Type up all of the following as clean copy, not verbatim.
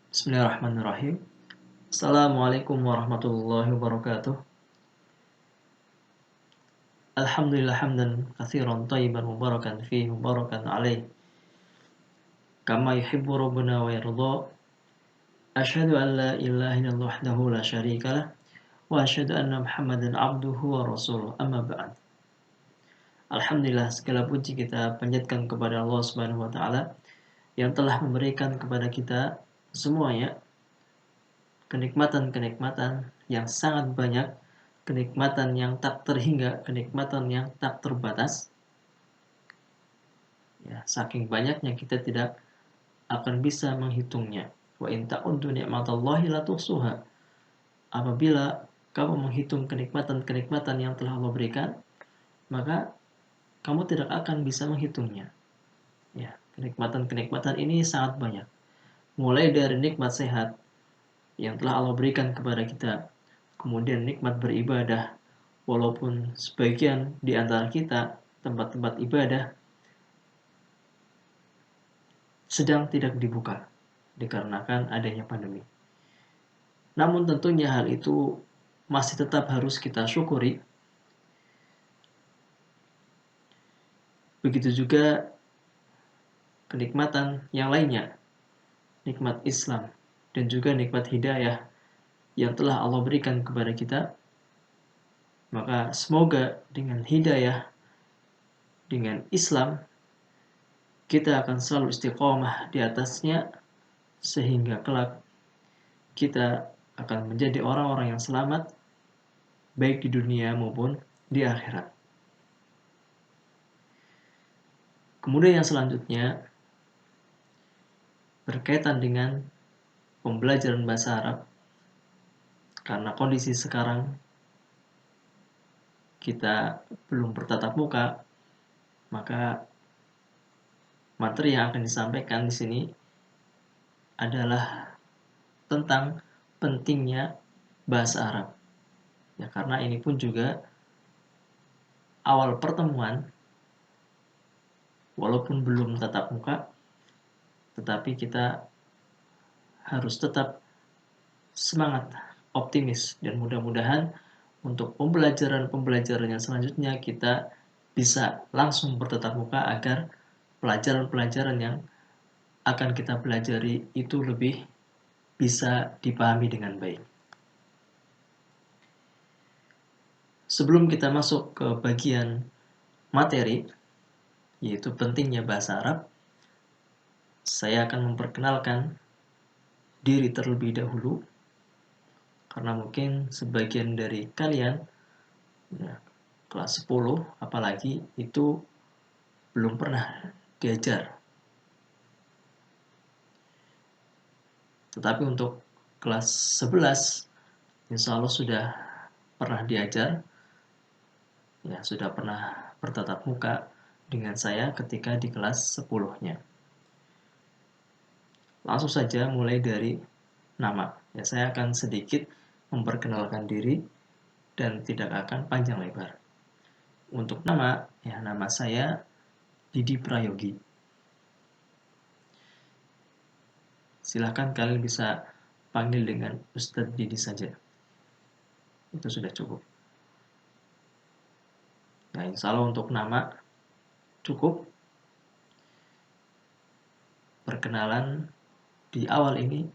Bismillahirrahmanirrahim. Assalamualaikum warahmatullahi wabarakatuh. Alhamdulillah hamdan katsiran thayyiban mubarakan fihi mubarakan alaih. Kama yuhibbu rabbuna wa yarda. Asyhadu an la ilaha illallah wahdahu la syarikalah wa asyhadu anna Muhammadan abduhu wa rasuluh. Amma ba'd. Alhamdulillah segala puji kita panjatkan kepada Allah Subhanahu wa taala yang telah memberikan kepada kita semuanya kenikmatan-kenikmatan yang sangat banyak, kenikmatan yang tak terhingga, kenikmatan yang tak terbatas. Ya, saking banyaknya kita tidak akan bisa menghitungnya. Wa in ta'uddu ni'matallahi la tuhsuha. Apabila kamu menghitung kenikmatan-kenikmatan yang telah Allah berikan, maka kamu tidak akan bisa menghitungnya. Ya, kenikmatan-kenikmatan ini sangat banyak. Mulai dari nikmat sehat yang telah Allah berikan kepada kita, kemudian nikmat beribadah, walaupun sebagian di antara kita tempat-tempat ibadah sedang tidak dibuka dikarenakan adanya pandemi. Namun tentunya hal itu masih tetap harus kita syukuri. Begitu juga kenikmatan yang lainnya, nikmat Islam dan juga nikmat hidayah yang telah Allah berikan kepada kita. Maka semoga dengan hidayah, dengan Islam, kita akan selalu istiqomah di atasnya sehingga kelak kita akan menjadi orang-orang yang selamat baik di dunia maupun di akhirat. Kemudian yang selanjutnya berkaitan dengan pembelajaran bahasa Arab. Karena kondisi sekarang kita belum bertatap muka, maka materi yang akan disampaikan di sini adalah tentang pentingnya bahasa Arab. Ya, karena ini pun juga awal pertemuan, walaupun belum tatap muka, tetapi kita harus tetap semangat, optimis, dan mudah-mudahan untuk pembelajaran-pembelajaran yang selanjutnya kita bisa langsung bertatap muka agar pelajaran-pelajaran yang akan kita pelajari itu lebih bisa dipahami dengan baik. Sebelum kita masuk ke bagian materi, yaitu pentingnya bahasa Arab, saya akan memperkenalkan diri terlebih dahulu, karena mungkin sebagian dari kalian ya, kelas 10 apalagi itu belum pernah diajar. Tetapi untuk kelas 11 insya Allah sudah pernah diajar, ya sudah pernah bertatap muka dengan saya ketika di kelas 10-nya. Langsung saja mulai dari nama. Ya, saya akan sedikit memperkenalkan diri dan tidak akan panjang lebar. Untuk nama, ya nama saya Didi Prayogi. Silahkan kalian bisa panggil dengan Ustadz Didi saja. Itu sudah cukup. Nah, insya Allah untuk nama cukup. Perkenalan di awal ini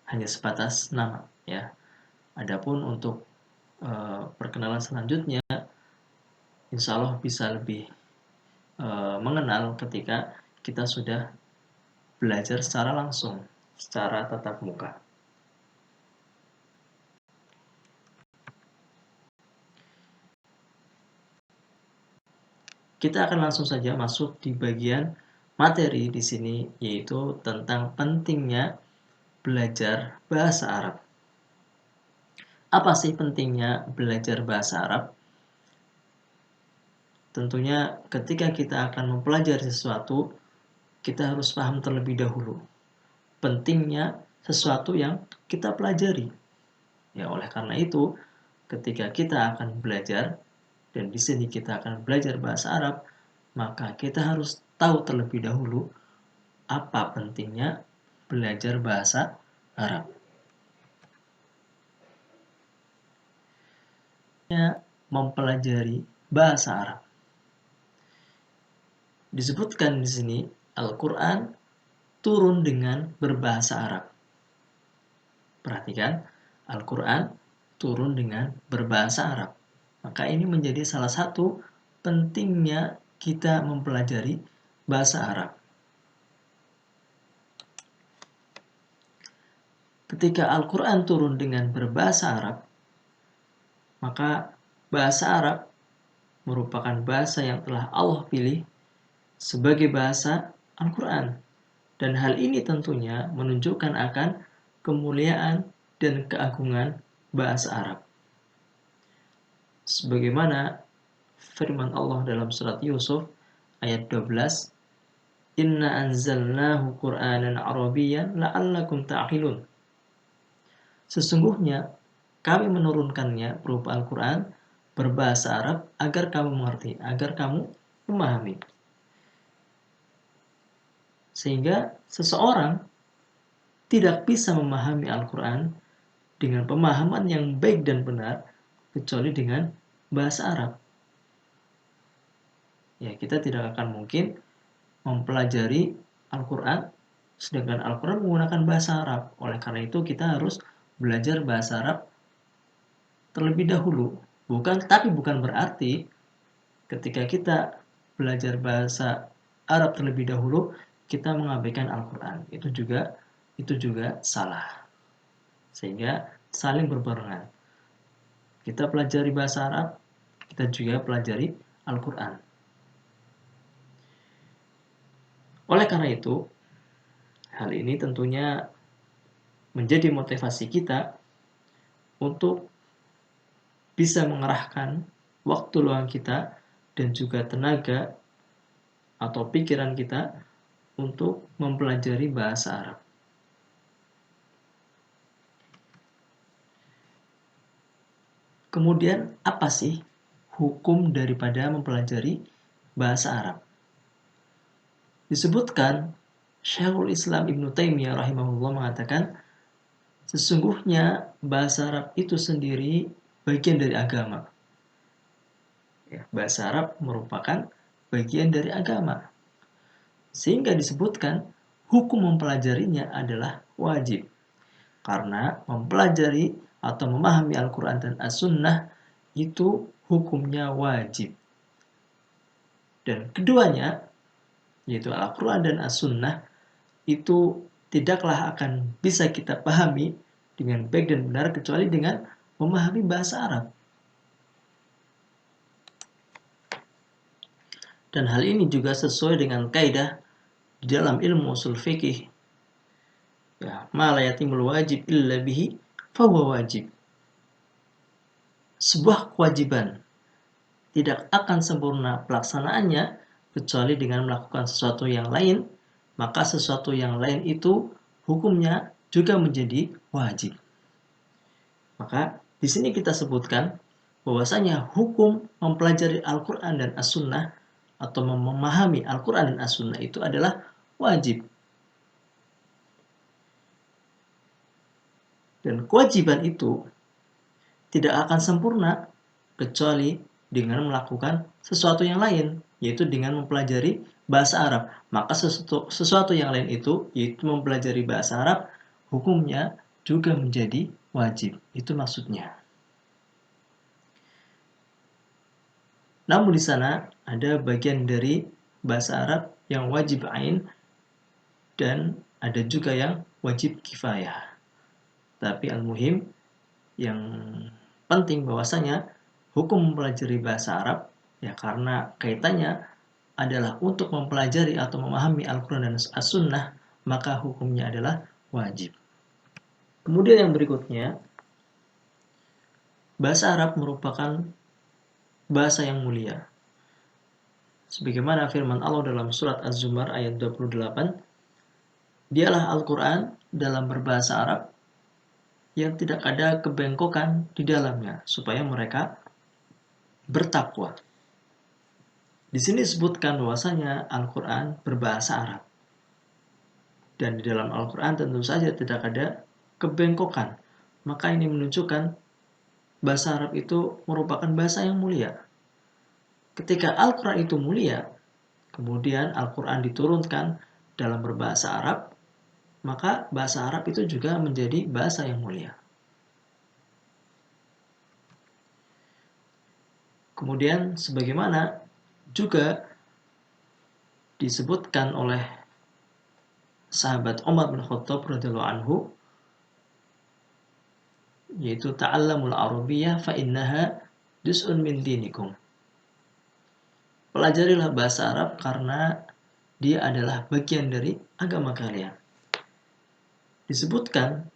hanya sebatas nama, ya. Adapun untuk perkenalan selanjutnya, insya Allah bisa lebih mengenal ketika kita sudah belajar secara langsung, secara tatap muka. Kita akan langsung saja masuk di bagian materi di sini, yaitu tentang pentingnya belajar bahasa Arab. Apa sih pentingnya belajar bahasa Arab? Tentunya ketika kita akan mempelajari sesuatu, kita harus paham terlebih dahulu pentingnya sesuatu yang kita pelajari. Ya, oleh karena itu, ketika kita akan belajar, dan di sini kita akan belajar bahasa Arab, maka kita harus tahu terlebih dahulu apa pentingnya belajar bahasa Arab. Mempelajari bahasa Arab. Disebutkan di sini Al-Quran turun dengan berbahasa Arab. Perhatikan, Al-Quran turun dengan berbahasa Arab. Maka ini menjadi salah satu pentingnya kita mempelajari bahasa Arab. Ketika Al-Quran turun dengan berbahasa Arab, maka bahasa Arab merupakan bahasa yang telah Allah pilih sebagai bahasa Al-Quran. Dan hal ini tentunya menunjukkan akan kemuliaan dan keagungan bahasa Arab. Sebagaimana firman Allah dalam surat Yusuf ayat 12, Inna anzalnahu Qur'anan Arabiyyan la'allakum ta'qilun. Sesungguhnya kami menurunkannya berupa Al-Quran berbahasa Arab agar kamu mengerti, agar kamu memahami. Sehingga seseorang tidak bisa memahami Al-Quran dengan pemahaman yang baik dan benar kecuali dengan bahasa Arab. Ya, kita tidak akan mungkin mempelajari Al-Quran sedangkan Al-Quran menggunakan bahasa Arab. Oleh karena itu kita harus belajar bahasa Arab terlebih dahulu. Tapi bukan berarti ketika kita belajar bahasa Arab terlebih dahulu kita mengabaikan Al-Quran. Itu juga salah. Sehingga saling berbarengan. Kita pelajari bahasa Arab, kita juga pelajari Al-Quran. Oleh karena itu, hal ini tentunya menjadi motivasi kita untuk bisa mengerahkan waktu luang kita dan juga tenaga atau pikiran kita untuk mempelajari bahasa Arab. Kemudian apa sih hukum daripada mempelajari bahasa Arab? Disebutkan Syekhul Islam Ibnu Taimiyah rahimahullah mengatakan sesungguhnya bahasa Arab itu sendiri bagian dari agama. Ya, bahasa Arab merupakan bagian dari agama. Sehingga disebutkan hukum mempelajarinya adalah wajib. Karena mempelajari atau memahami Al-Quran dan As-Sunnah itu hukumnya wajib. Dan keduanya, yaitu Al-Quran dan As-Sunnah, itu tidaklah akan bisa kita pahami dengan baik dan benar kecuali dengan memahami bahasa Arab. Dan hal ini juga sesuai dengan kaidah di dalam ilmu usul fikih. Ya, ma la yatimul wajib illa bihi fahuwa wajib. Sebuah kewajiban tidak akan sempurna pelaksanaannya kecuali dengan melakukan sesuatu yang lain, maka sesuatu yang lain itu hukumnya juga menjadi wajib. Maka di sini kita sebutkan bahwasanya hukum mempelajari Al-Quran dan As-Sunnah atau memahami Al-Quran dan As-Sunnah itu adalah wajib. Dan kewajiban itu tidak akan sempurna kecuali dengan melakukan sesuatu yang lain, yaitu dengan mempelajari bahasa Arab. Maka sesuatu yang lain itu, yaitu mempelajari bahasa Arab, hukumnya juga menjadi wajib. Itu maksudnya. Namun di sana ada bagian dari bahasa Arab yang wajib ain dan ada juga yang wajib kifayah. Tapi al-muhim yang penting bahwasanya hukum mempelajari bahasa Arab ya karena kaitannya adalah untuk mempelajari atau memahami Al-Quran dan As-Sunnah, maka hukumnya adalah wajib. Kemudian yang berikutnya, bahasa Arab merupakan bahasa yang mulia. Sebagaimana firman Allah dalam surat Az-Zumar ayat 28, dialah Al-Quran dalam berbahasa Arab yang tidak ada kebengkokan di dalamnya, supaya mereka bertakwa. Di sini disebutkan bahwasanya Al-Quran berbahasa Arab. Dan di dalam Al-Quran tentu saja tidak ada kebengkokan. Maka ini menunjukkan bahasa Arab itu merupakan bahasa yang mulia. Ketika Al-Quran itu mulia, kemudian Al-Quran diturunkan dalam berbahasa Arab, maka bahasa Arab itu juga menjadi bahasa yang mulia. Kemudian sebagaimana juga disebutkan oleh sahabat Umar bin Khattab radhiyallahu anhu, yaitu ta'allamul arabiyyah fa innaha juz'un min dinikum. Pelajarilah bahasa Arab karena dia adalah bagian dari agama kalian. Disebutkan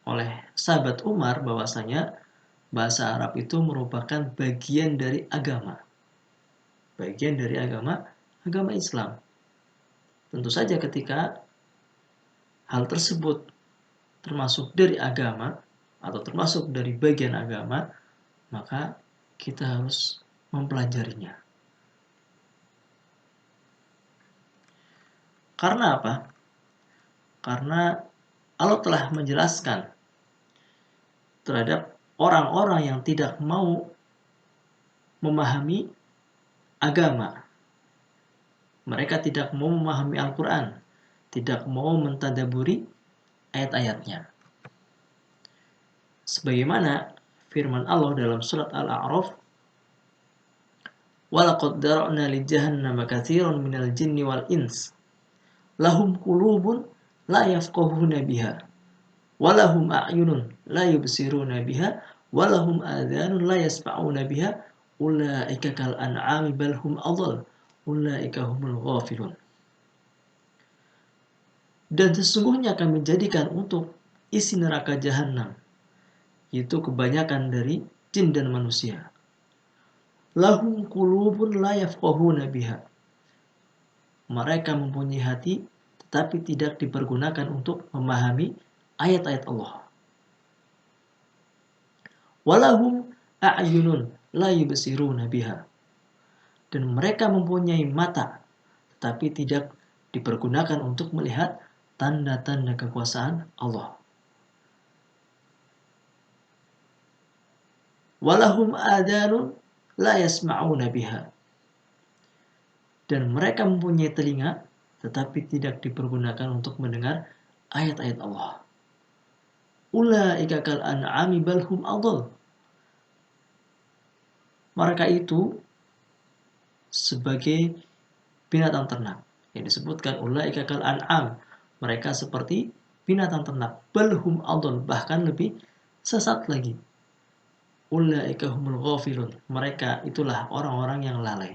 oleh sahabat Umar bahwasanya bahasa Arab itu merupakan bagian dari agama. Bagian dari agama Islam. Tentu saja ketika hal tersebut termasuk dari agama atau termasuk dari bagian agama, maka kita harus mempelajarinya. Karena apa? Karena Allah telah menjelaskan terhadap orang-orang yang tidak mau memahami agama. Mereka tidak mau memahami Al-Quran, tidak mau mentadaburi ayat-ayatnya. Sebagaimana firman Allah dalam surat Al-A'raf, وَلَقَدْ دَرَأْنَا لِجَهَنَّمَ كَثِيرًا مِنَ الْجِنِّ وَالْإِنسِ لَهُمْ قُلُوبٌ لَا يَفْقَهُونَ بِهَا وَلَهُمْ أَعْيُنٌ لَا يُبْصِرُونَ بِهَا وَلَهُمْ آذَانٌ لَا يَسْمَعُونَ بِهَا أُولَئِكَ كَالْأَنْعَامِ بَلْ هُمْ أَضَلُّ أُولَئِكَ هُمُ الْغَافِلُونَ. Dan sesungguhnya kami jadikan untuk isi neraka jahanam, yaitu kebanyakan dari jin dan manusia. Lahum qulubun la yafqahuna biha. Mereka mempunyai hati tetapi tidak dipergunakan untuk memahami ayat-ayat Allah. Walahum a'yunun la yubsiruna biha. Dan mereka mempunyai mata tetapi tidak dipergunakan untuk melihat tanda-tanda kekuasaan Allah. Walahum adanun la yasma'una biha. Dan mereka mempunyai telinga tetapi tidak dipergunakan untuk mendengar ayat-ayat Allah. Ulaika kal an'ami bal hum adall. Mereka itu sebagai binatang ternak. Yang disebutkan ulaika kal an'am. Mereka seperti binatang ternak. Bal hum adall, bahkan lebih sesat lagi. Ulaika humul ghafilun. Mereka itulah orang-orang yang lalai.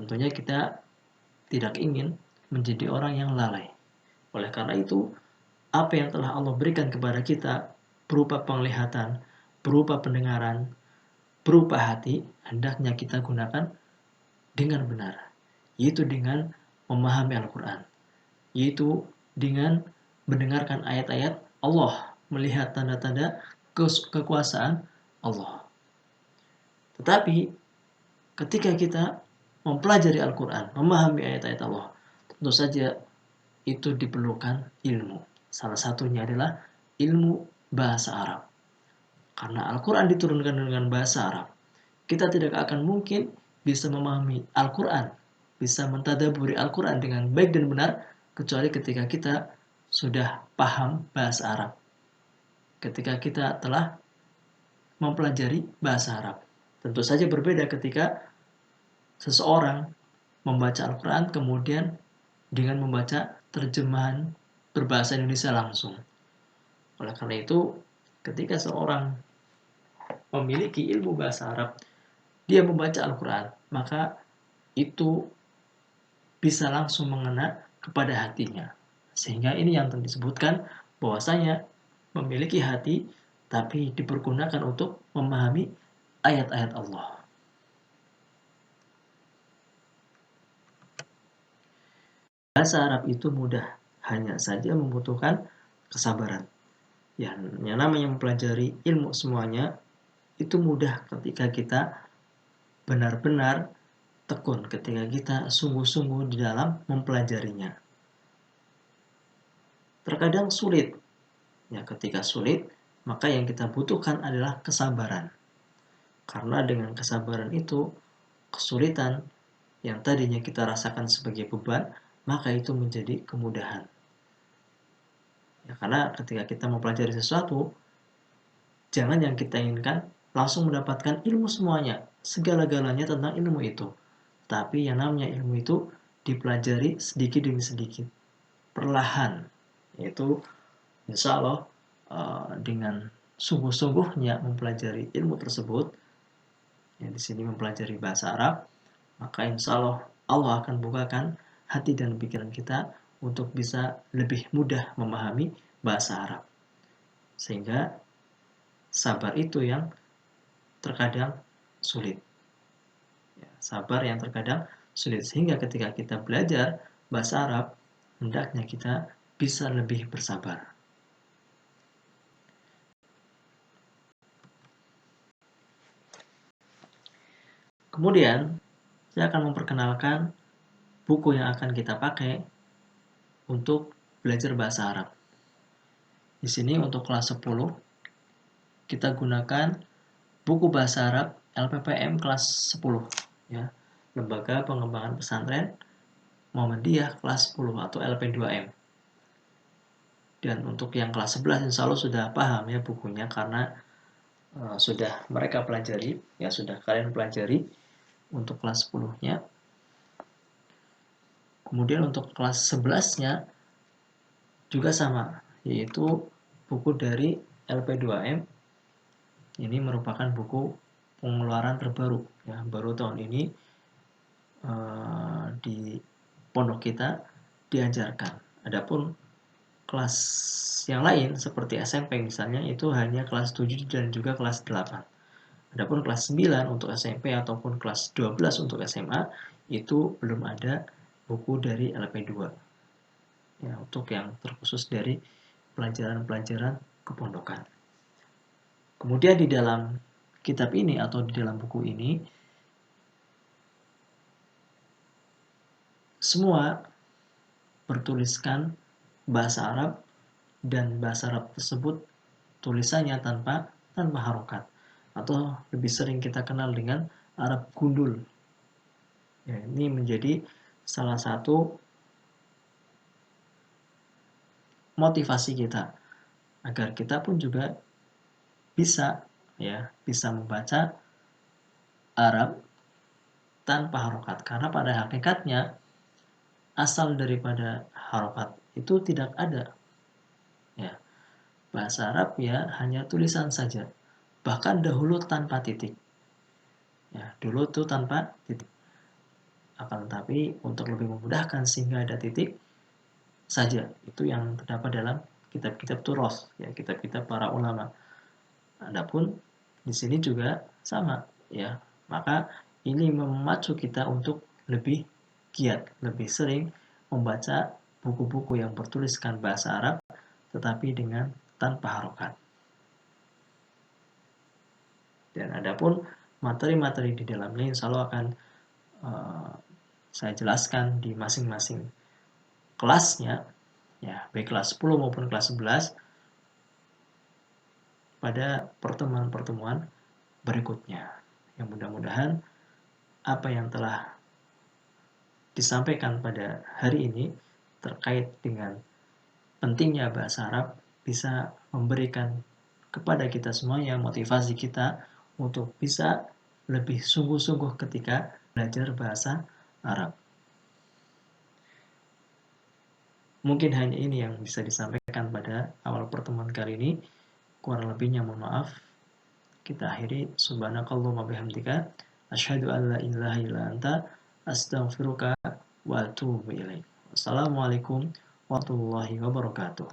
Tentunya kita tidak ingin menjadi orang yang lalai. Oleh karena itu, apa yang telah Allah berikan kepada kita berupa penglihatan, berupa pendengaran, berupa hati, hendaknya kita gunakan dengan benar. Yaitu dengan memahami Al-Quran. Yaitu dengan mendengarkan ayat-ayat Allah, melihat tanda-tanda kekuasaan Allah. Tetapi ketika kita mempelajari Al-Quran, memahami ayat-ayat Allah, tentu saja itu diperlukan ilmu. Salah satunya adalah ilmu bahasa Arab. Karena Al-Quran diturunkan dengan bahasa Arab, kita tidak akan mungkin bisa memahami Al-Quran, bisa mentadaburi Al-Quran dengan baik dan benar, kecuali ketika kita sudah paham bahasa Arab. Ketika kita telah mempelajari bahasa Arab. Tentu saja berbeda ketika seseorang membaca Al-Quran kemudian dengan membaca terjemahan berbahasa Indonesia langsung. Oleh karena itu, ketika seorang memiliki ilmu bahasa Arab, dia membaca Al-Quran, maka itu bisa langsung mengena kepada hatinya. Sehingga ini yang disebutkan bahwasanya memiliki hati tapi dipergunakan untuk memahami ayat-ayat Allah. Bahasa Arab itu mudah, hanya saja membutuhkan kesabaran. Yang namanya mempelajari ilmu semuanya itu mudah ketika kita benar-benar tekun, ketika kita sungguh-sungguh di dalam mempelajarinya. terkadang sulit. Ya, ketika sulit, maka yang kita butuhkan adalah kesabaran. Karena dengan kesabaran itu, kesulitan yang tadinya kita rasakan sebagai beban, maka itu menjadi kemudahan. Ya, karena ketika kita mempelajari sesuatu, jangan yang kita inginkan langsung mendapatkan ilmu semuanya, segala-galanya tentang ilmu itu. Tapi yang namanya ilmu itu dipelajari sedikit demi sedikit, perlahan. Yaitu insya Allah dengan sungguh-sungguhnya mempelajari ilmu tersebut, ya di sini mempelajari bahasa Arab, maka insya Allah Allah akan bukakan hati dan pikiran kita untuk bisa lebih mudah memahami bahasa Arab. Sehingga sabar itu yang terkadang sulit. Ya, sabar yang terkadang sulit. Sehingga ketika kita belajar bahasa Arab, hendaknya kita bisa lebih bersabar. Kemudian, saya akan memperkenalkan buku yang akan kita pakai untuk belajar bahasa Arab. Di sini untuk kelas 10, kita gunakan buku bahasa Arab LPPM kelas 10, ya, Lembaga Pengembangan Pesantren Muhammadiyah kelas 10 atau LP2M. Dan untuk yang kelas 11 insya Allah sudah paham ya bukunya, karena sudah mereka pelajari, ya sudah kalian pelajari untuk kelas 10-nya. Kemudian untuk kelas 11-nya juga sama, yaitu buku dari LP2M. Ini merupakan buku pengeluaran terbaru, ya, baru tahun ini di pondok kita diajarkan. Adapun kelas yang lain seperti SMP misalnya itu hanya kelas 7 dan juga kelas 8. Adapun kelas 9 untuk SMP ataupun kelas 12 untuk SMA itu belum ada buku dari LP2. Ya, untuk yang terkhusus dari pelajaran-pelajaran kepondokan. Kemudian di dalam kitab ini atau di dalam buku ini semua bertuliskan bahasa Arab, dan bahasa Arab tersebut tulisannya tanpa harokat, atau lebih sering kita kenal dengan Arab gundul. Ya, ini menjadi salah satu motivasi kita agar kita pun juga bisa membaca Arab tanpa harokat, karena pada hakikatnya asal daripada harokat itu tidak ada. Ya, bahasa Arab ya hanya tulisan saja, bahkan dahulu tanpa titik. Ya, dulu tuh tanpa titik. Akan tetapi untuk lebih memudahkan sehingga ada titik saja, itu yang terdapat dalam kitab-kitab Turos, ya kitab-kitab para ulama. Adapun di sini juga sama, ya. Maka ini memacu kita untuk lebih giat, lebih sering membaca buku-buku yang bertuliskan bahasa Arab tetapi dengan tanpa harokat. Dan adapun materi-materi di dalamnya insya Allah akan saya jelaskan di masing-masing kelasnya, ya baik kelas 10 maupun kelas 11 pada pertemuan-pertemuan berikutnya. Yang mudah-mudahan apa yang telah disampaikan pada hari ini terkait dengan pentingnya bahasa Arab bisa memberikan kepada kita semuanya motivasi kita untuk bisa lebih sungguh-sungguh ketika belajar bahasa Arab. Mungkin hanya ini yang bisa disampaikan pada awal pertemuan kali ini. Kurang lebihnya mohon maaf. Kita akhiri. Subhanakallahumma bihamdika asyhadu an la ilaha illa anta astaghfiruka wa atubu ilaik. Wassalamualaikum warahmatullahi wabarakatuh.